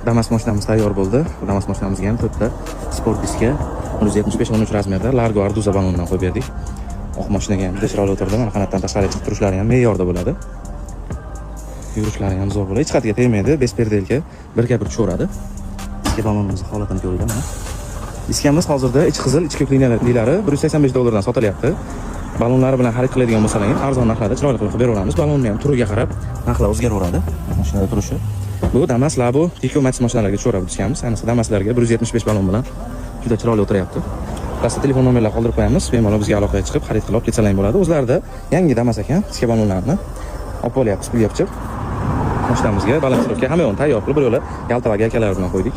Damas mashinamiz tayyor bo'ldi. Damas mashinamizga ham to'rtta sport diska 175-13 razmerda Largo Arduza balonidan qo'yib berdik. Oq mashinaga ham juda chiroyli o'tirdi. Mana qanotdan tashqari chiqib turishlari ham me'yorda bo'ladi. Yurishlari ham zo'r bo'ladi. Hech qayerga tegmaydi. Besperdelka bir-bir tushaveradi. Diska balonimizning holatini ko'ringlar mana. Diskamiz hozirda ichi qizil, ichi ko'k liniyalari $185 dan sotilyapti. Balonlari bilan xarid qiladigan bo'lsangiz, arzon narxlarda chiroyli qilib beraveramiz. Balonni ham turiga qarab narxlar o'zgaraveradi. Mashinada turishi. Bu Damas Labo Tico Max mashinalarga tushaveradi diskamiz. Ayniqsa Damaslarga 175 balon bilan juda chiroyli o'tiryapti. Pastda telefon nomerlarini qoldirib qo'yamiz. Bemalol bizga aloqaga chiqib xarid qilib ketsalang bo'ladi. O'zlarida yangi Damas ekan, diska balonlarni olib olyapmiz pulga chiqib. Mashinamizga balandroqga hamma yo'lni tayyor qilib bir yo'la yaltiroq yelkalar bilan qo'ydik.